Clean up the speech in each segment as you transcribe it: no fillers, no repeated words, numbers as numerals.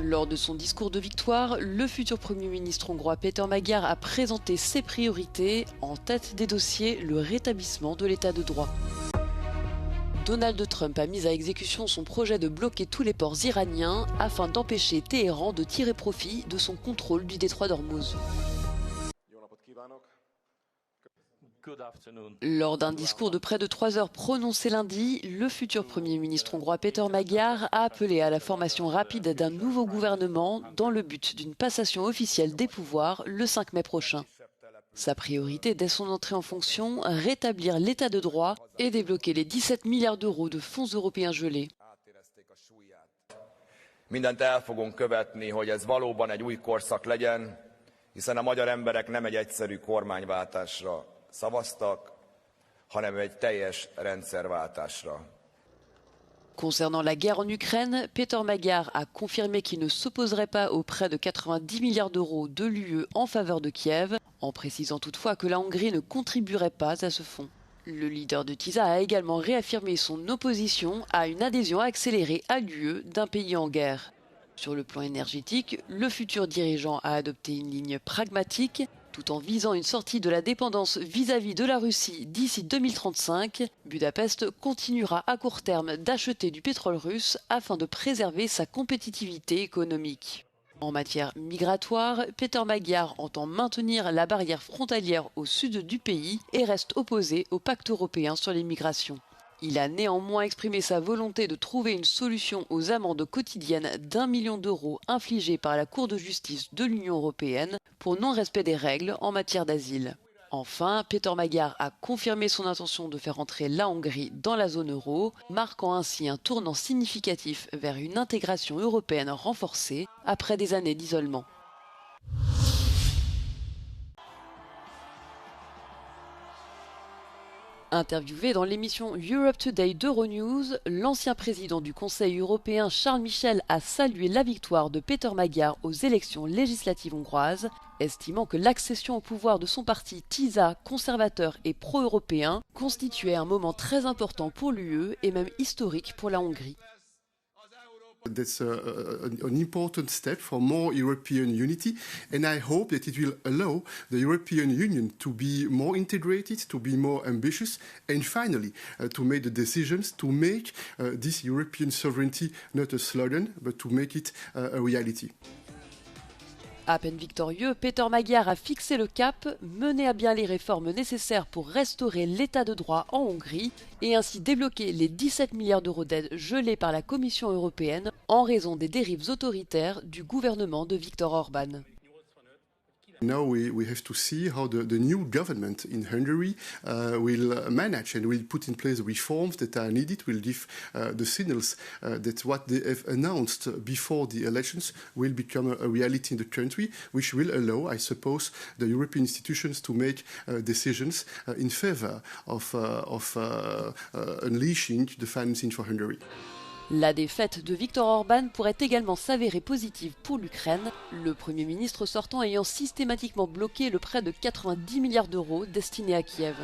Lors de son discours de victoire, le futur Premier ministre hongrois Péter Magyar a présenté ses priorités. En tête des dossiers, le rétablissement de l'état de droit. Donald Trump a mis à exécution son projet de bloquer tous les ports iraniens afin d'empêcher Téhéran de tirer profit de son contrôle du détroit d'Ormuz. Lors d'un discours de près de 3 heures prononcé lundi, le futur Premier ministre hongrois Péter Magyar a appelé à la formation rapide d'un nouveau gouvernement dans le but d'une passation officielle des pouvoirs le 5 mai prochain. Sa priorité dès son entrée en fonction, rétablir l'état de droit et débloquer les 17 milliards d'euros de fonds européens gelés. Mindent el fogunk követni, hogy ez valóban egy új korszak legyen, hiszen a magyar emberek nem egy egyszerű kormányváltásra szavaztak, hanem egy teljes rendszerváltásra. Concernant la guerre en Ukraine, Péter Magyar a confirmé qu'il ne s'opposerait pas aux près de 90 milliards d'euros de l'UE en faveur de Kiev, en précisant toutefois que la Hongrie ne contribuerait pas à ce fonds. Le leader de TISA a également réaffirmé son opposition à une adhésion accélérée à l'UE d'un pays en guerre. Sur le plan énergétique, le futur dirigeant a adopté une ligne pragmatique, tout en visant une sortie de la dépendance vis-à-vis de la Russie d'ici 2035. Budapest continuera à court terme d'acheter du pétrole russe afin de préserver sa compétitivité économique. En matière migratoire, Péter Magyar entend maintenir la barrière frontalière au sud du pays et reste opposé au pacte européen sur les migrations. Il a néanmoins exprimé sa volonté de trouver une solution aux amendes quotidiennes d'1 million d'euros infligées par la Cour de justice de l'Union européenne pour non-respect des règles en matière d'asile. Enfin, Péter Magyar a confirmé son intention de faire entrer la Hongrie dans la zone euro, marquant ainsi un tournant significatif vers une intégration européenne renforcée après des années d'isolement. Interviewé dans l'émission Europe Today d'Euronews, l'ancien président du Conseil européen Charles Michel a salué la victoire de Péter Magyar aux élections législatives hongroises, estimant que l'accession au pouvoir de son parti TISA, conservateur et pro-européen, constituait un moment très important pour l'UE et même historique pour la Hongrie. That's an important step for more European unity, and I hope that it will allow the European Union to be more integrated, to be more ambitious, and finally to make the decisions to make this European sovereignty not a slogan, but to make it a reality. À peine victorieux, Péter Magyar a fixé le cap, mené à bien les réformes nécessaires pour restaurer l'état de droit en Hongrie et ainsi débloquer les 17 milliards d'euros d'aides gelées par la Commission européenne en raison des dérives autoritaires du gouvernement de Viktor Orban. Now we have to see how the new government in Hungary will manage and will put in place reforms that are needed, will give the signals that what they have announced before the elections will become a reality in the country, which will allow, I suppose, the European institutions to make decisions in favor of unleashing the financing for Hungary. La défaite de Viktor Orban pourrait également s'avérer positive pour l'Ukraine, le Premier ministre sortant ayant systématiquement bloqué le prêt de 90 milliards d'euros destiné à Kiev.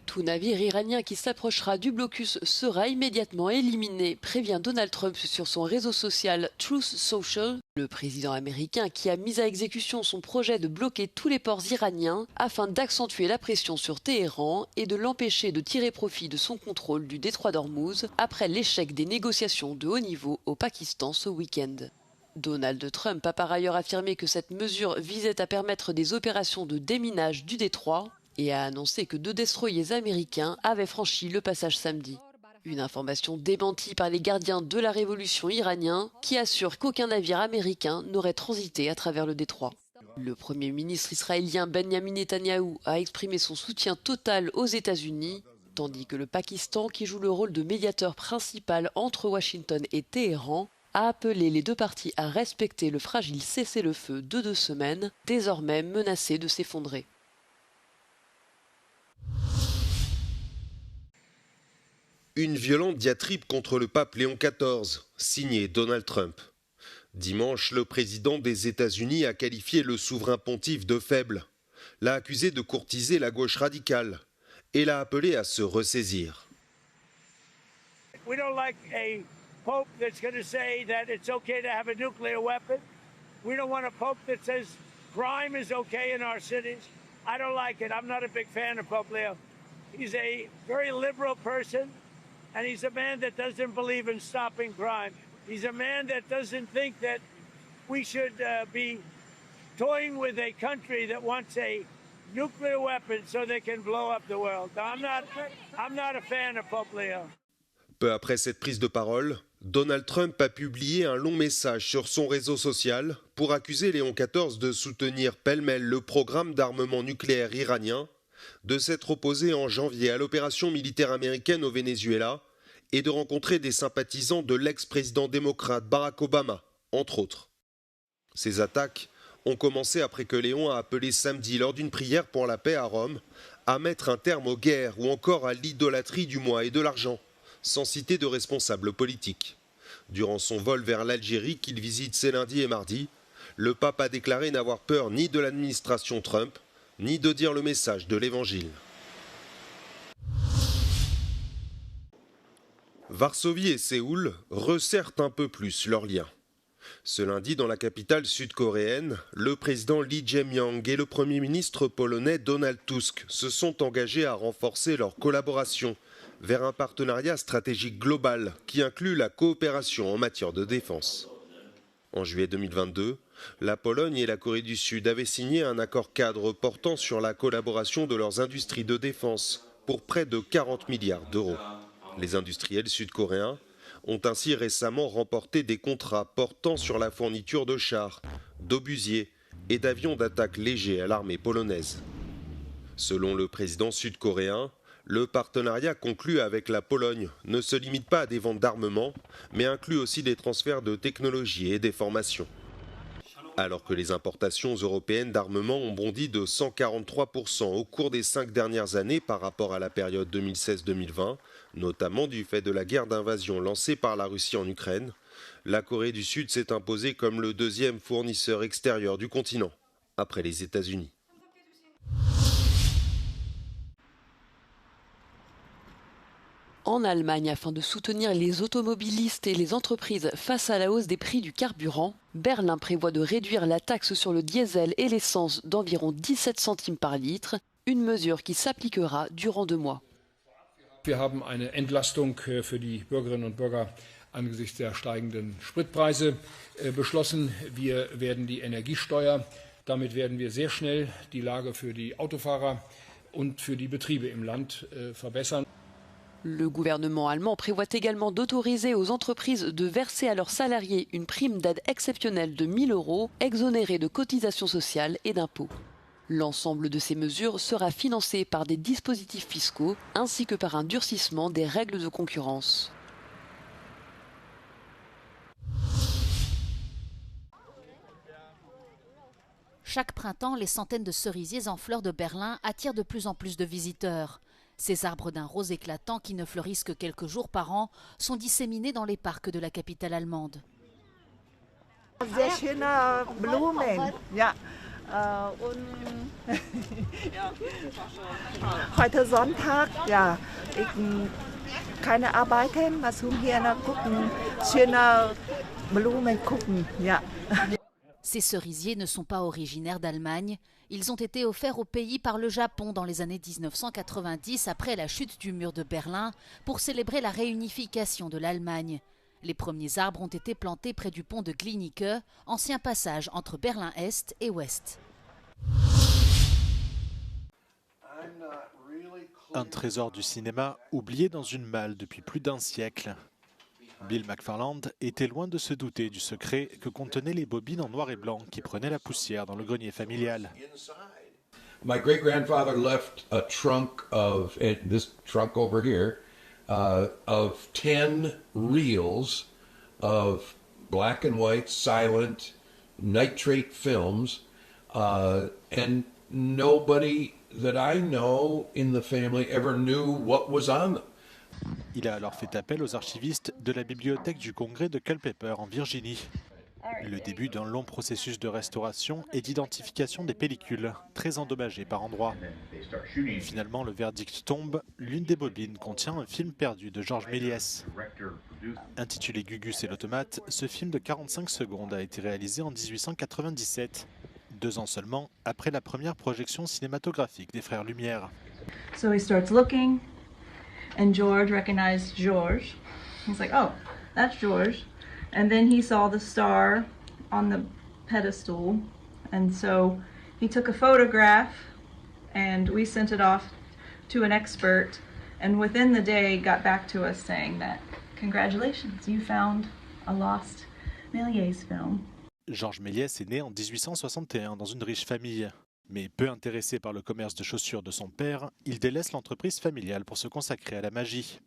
Tout navire iranien qui s'approchera du blocus sera immédiatement éliminé, prévient Donald Trump sur son réseau social Truth Social. Le président américain qui a mis à exécution son projet de bloquer tous les ports iraniens afin d'accentuer la pression sur Téhéran et de l'empêcher de tirer profit de son contrôle du détroit d'Ormuz après l'échec des négociations de haut niveau au Pakistan ce week-end. Donald Trump a par ailleurs affirmé que cette mesure visait à permettre des opérations de déminage du détroit et a annoncé que 2 destroyers américains avaient franchi le passage samedi. Une information démentie par les gardiens de la révolution iranien qui assurent qu'aucun navire américain n'aurait transité à travers le détroit. Le Premier ministre israélien Benjamin Netanyahou a exprimé son soutien total aux États-Unis, tandis que le Pakistan, qui joue le rôle de médiateur principal entre Washington et Téhéran, a appelé les 2 parties à respecter le fragile cessez-le-feu de 2 semaines, désormais menacé de s'effondrer. Une violente diatribe contre le pape Léon XIV, signé Donald Trump. Dimanche, le président des États-Unis a qualifié le souverain pontife de faible, l'a accusé de courtiser la gauche radicale et l'a appelé à se ressaisir. We don't like a pope that's going to say that it's okay to have a nuclear weapon. We don't want a pope that says crime is okay in our cities. I don't like it. I'm not a big fan of Pope Leo. He's a very liberal person, and he's a man that doesn't believe in stopping crime. He's a man that doesn't think that we should be toying with a country that wants a nuclear weapon so they can blow up the world. I'm not a fan of Pope Leo. Peu après cette prise de parole, Donald Trump a publié un long message sur son réseau social pour accuser Léon XIV de soutenir pêle-mêle le programme d'armement nucléaire iranien, de s'être opposé en janvier à l'opération militaire américaine au Venezuela et de rencontrer des sympathisants de l'ex-président démocrate Barack Obama, entre autres. Ces attaques ont commencé après que Léon a appelé samedi lors d'une prière pour la paix à Rome à mettre un terme aux guerres ou encore à l'idolâtrie du moi et de l'argent, sans citer de responsables politiques. Durant son vol vers l'Algérie qu'il visite ces lundis et mardis, le pape a déclaré n'avoir peur ni de l'administration Trump, ni de dire le message de l'Évangile. Varsovie et Séoul resserrent un peu plus leurs liens. Ce lundi, dans la capitale sud-coréenne, le président Lee Jae-myung et le Premier ministre polonais Donald Tusk se sont engagés à renforcer leur collaboration vers un partenariat stratégique global qui inclut la coopération en matière de défense. En juillet 2022, la Pologne et la Corée du Sud avaient signé un accord cadre portant sur la collaboration de leurs industries de défense pour près de 40 milliards d'euros. Les industriels sud-coréens ont ainsi récemment remporté des contrats portant sur la fourniture de chars, d'obusiers et d'avions d'attaque légers à l'armée polonaise. Selon le président sud-coréen, le partenariat conclu avec la Pologne ne se limite pas à des ventes d'armement, mais inclut aussi des transferts de technologies et des formations. Alors que les importations européennes d'armement ont bondi de 143% au cours des 5 dernières années par rapport à la période 2016-2020, notamment du fait de la guerre d'invasion lancée par la Russie en Ukraine, la Corée du Sud s'est imposée comme le deuxième fournisseur extérieur du continent, après les États-Unis. En Allemagne, afin de soutenir les automobilistes et les entreprises face à la hausse des prix du carburant, Berlin prévoit de réduire la taxe sur le diesel et l'essence d'environ 17 centimes par litre, une mesure qui s'appliquera durant 2 mois. Wir haben eine Entlastung für die Bürgerinnen und Bürger angesichts der steigenden Spritpreise beschlossen. Wir werden die Energiesteuer, damit werden wir sehr schnell die Lage für die Autofahrer und für die Betriebe im Land verbessern. Le gouvernement allemand prévoit également d'autoriser aux entreprises de verser à leurs salariés une prime d'aide exceptionnelle de 1 000 €, exonérée de cotisations sociales et d'impôts. L'ensemble de ces mesures sera financé par des dispositifs fiscaux ainsi que par un durcissement des règles de concurrence. Chaque printemps, les centaines de cerisiers en fleurs de Berlin attirent de plus en plus de visiteurs. Ces arbres d'un rose éclatant qui ne fleurissent que quelques jours par an sont disséminés dans les parcs de la capitale allemande. Sehr schöne Blumen, ja. Heute Sonntag, ja. Ich keine arbeiten, was hier gucken, schöne Blumen gucken, ja. Ces cerisiers ne sont pas originaires d'Allemagne. Ils ont été offerts au pays par le Japon dans les années 1990 après la chute du mur de Berlin pour célébrer la réunification de l'Allemagne. Les premiers arbres ont été plantés près du pont de Glienicke, ancien passage entre Berlin-Est et Ouest. Un trésor du cinéma oublié dans une malle depuis plus d'1 siècle. Bill McFarland était loin de se douter du secret que contenaient les bobines en noir et blanc qui prenaient la poussière dans le grenier familial. My great-grandfather left a trunk of, this trunk over here, of 10 reels of black and white, silent, nitrate films, and nobody that I know in the family ever knew what was on them. Il a alors fait appel aux archivistes de la bibliothèque du Congrès de Culpeper en Virginie. Le début d'un long processus de restauration et d'identification des pellicules, très endommagées par endroits. Finalement, le verdict tombe. L'une des bobines contient un film perdu de Georges Méliès. Intitulé Gugus et l'automate, ce film de 45 secondes a été réalisé en 1897, 2 ans seulement après la première projection cinématographique des Frères Lumière. So he starts looking, and George recognized George. He's like, oh, that's George. And then he saw the star on the pedestal, and so he took a photograph, and we sent it off to an expert, and within the day got back to us saying that, congratulations, you found a lost Méliès film. Georges Méliès est né en 1861 dans une riche famille. Mais peu intéressé par le commerce de chaussures de son père, il délaisse l'entreprise familiale pour se consacrer à la magie.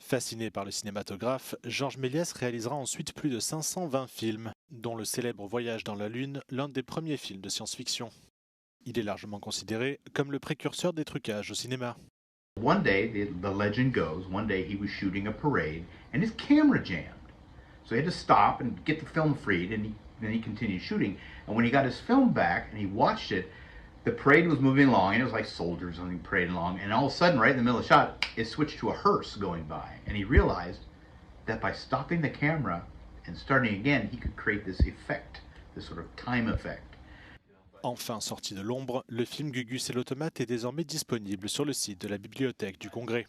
Fasciné par le cinématographe, Georges Méliès réalisera ensuite plus de 520 films, dont le célèbre Voyage dans la Lune, l'un des premiers films de science-fiction. Il est largement considéré comme le précurseur des trucages au cinéma. One day, the legend goes, one day he was shooting a parade and his camera jammed. So he had to stop and get the film freed, and then he continued shooting. And when he got his film back and he watched it, the parade was moving along, and it was like soldiers parading along, and all of a sudden, right in the middle of the shot, it switched to a hearse going by. And he realized that by stopping the camera and starting again, he could create this effect, this sort of time effect. Enfin sorti de l'ombre, le film Gugus et l'automate est désormais disponible sur le site de la Bibliothèque du Congrès.